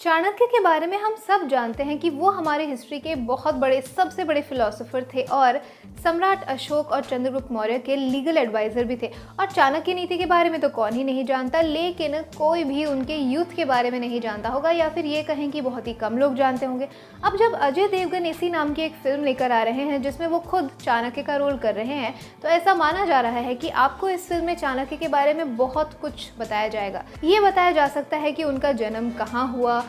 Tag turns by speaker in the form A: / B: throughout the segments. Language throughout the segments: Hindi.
A: चाणक्य के बारे में हम सब जानते हैं कि वो हमारे हिस्ट्री के बहुत बड़े सबसे बड़े फिलोसोफर थे और सम्राट अशोक और चंद्रगुप्त मौर्य के लीगल एडवाइज़र भी थे। और चाणक्य नीति के बारे में तो कौन ही नहीं जानता, लेकिन कोई भी उनके यूथ के बारे में नहीं जानता होगा, या फिर ये कहें कि बहुत ही कम लोग जानते होंगे। अब जब अजय देवगन इसी नाम की एक फिल्म लेकर आ रहे हैं जिसमें वो खुद चाणक्य का रोल कर रहे हैं, तो ऐसा माना जा रहा है कि आपको इस फिल्म में चाणक्य के बारे में बहुत कुछ बताया जाएगा। ये बताया जा सकता है कि उनका जन्म कहाँ हुआ,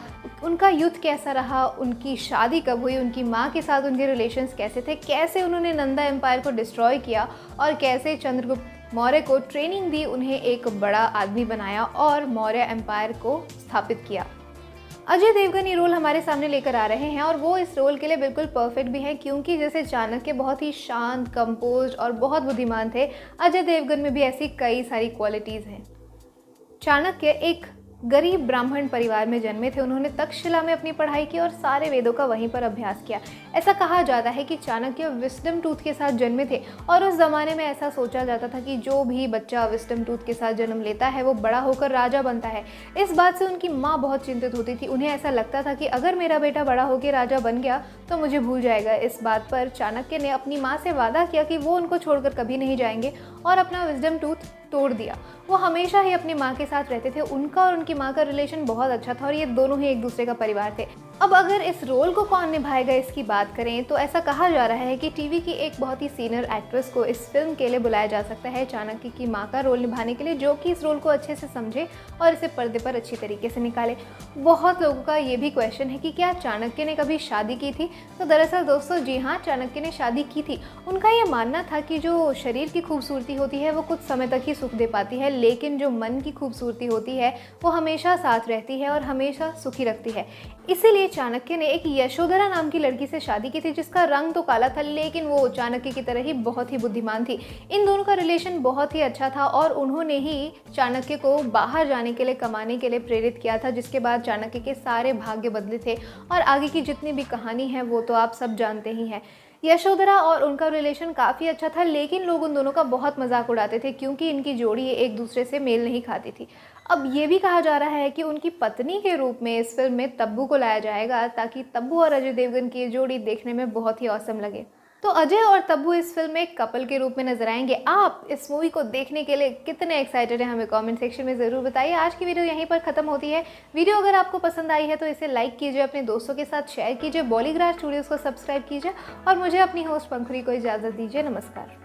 A: उनका यूथ कैसा रहा, उनकी शादी कब हुई, उनकी माँ के साथ उनके रिलेशंस कैसे थे, कैसे उन्होंने नंदा एम्पायर को डिस्ट्रॉय किया और कैसे चंद्रगुप्त मौर्य को ट्रेनिंग दी, उन्हें एक बड़ा आदमी बनाया और मौर्य एम्पायर को स्थापित किया। अजय देवगन ये रोल हमारे सामने लेकर आ रहे हैं और वो इस रोल के लिए बिल्कुल परफेक्ट भी हैं, क्योंकि जैसे चाणक्य बहुत ही शांत, कंपोज्ड और बहुत बुद्धिमान थे, अजय देवगन में भी ऐसी कई सारी क्वालिटीज़ हैं। चाणक्य एक गरीब ब्राह्मण परिवार में जन्मे थे। उन्होंने तक्षशिला में अपनी पढ़ाई की और सारे वेदों का वहीं पर अभ्यास किया। ऐसा कहा जाता है कि चाणक्य विस्डम टूथ के साथ जन्मे थे और उस ज़माने में ऐसा सोचा जाता था कि जो भी बच्चा विस्डम टूथ के साथ जन्म लेता है वो बड़ा होकर राजा बनता है। इस बात से उनकी माँ बहुत चिंतित होती थी। उन्हें ऐसा लगता था कि अगर मेरा बेटा बड़ा होकर राजा बन गया तो मुझे भूल जाएगा। इस बात पर चाणक्य ने अपनी माँ से वादा किया कि वो उनको छोड़कर कभी नहीं जाएंगे और अपना विस्डम टूथ तोड़ दिया। वो हमेशा ही अपनी माँ के साथ रहते थे। उनका और उनकी माँ का रिलेशन बहुत अच्छा था और ये दोनों ही एक दूसरे का परिवार थे। अब अगर इस रोल को कौन निभाएगा इसकी बात करें तो ऐसा कहा जा रहा है कि टीवी की एक बहुत ही सीनियर एक्ट्रेस को इस फिल्म के लिए बुलाया जा सकता है चाणक्य की माँ का रोल निभाने के लिए, जो कि इस रोल को अच्छे से समझे और इसे पर्दे पर अच्छी तरीके से निकाले। बहुत लोगों का ये भी क्वेश्चन है कि क्या चाणक्य ने कभी शादी की थी। तो दरअसल दोस्तों जी हाँ, चाणक्य ने शादी की थी। उनका ये मानना था कि जो शरीर की खूबसूरती होती है वो कुछ समय तक ही सुख दे पाती है, लेकिन जो मन की खूबसूरती होती है वो हमेशा साथ रहती है और हमेशा सुखी रखती है। इसीलिए चाणक्य ने एक यशोधरा नाम की लड़की से शादी की थी जिसका रंग तो काला था, लेकिन वो चाणक्य की तरह ही बहुत ही बुद्धिमान थी। इन दोनों का रिलेशन बहुत ही अच्छा था और उन्होंने ही चाणक्य को बाहर जाने के लिए, कमाने के लिए प्रेरित किया था, जिसके बाद चाणक्य के सारे भाग्य बदले थे। और आगे की जितनी भी कहानी है वो तो आप सब जानते ही हैं। यशोधरा और उनका रिलेशन काफ़ी अच्छा था, लेकिन लोग उन दोनों का बहुत मजाक उड़ाते थे क्योंकि इनकी जोड़ी एक दूसरे से मेल नहीं खाती थी। अब ये भी कहा जा रहा है कि उनकी पत्नी के रूप में इस फिल्म में तब्बू को लाया जाएगा, ताकि तब्बू और अजय देवगन की ये जोड़ी देखने में बहुत ही औसम लगे। तो अजय और तब्बू इस फिल्म में एक कपल के रूप में नजर आएंगे। आप इस मूवी को देखने के लिए कितने एक्साइटेड हैं हमें कमेंट सेक्शन में ज़रूर बताइए। आज की वीडियो यहीं पर ख़त्म होती है। वीडियो अगर आपको पसंद आई है तो इसे लाइक कीजिए, अपने दोस्तों के साथ शेयर कीजिए, बॉलीग्राज स्टूडियोज़ को सब्सक्राइब कीजिए और मुझे अपनी होस्ट पंखुरी को इजाज़त दीजिए। नमस्कार।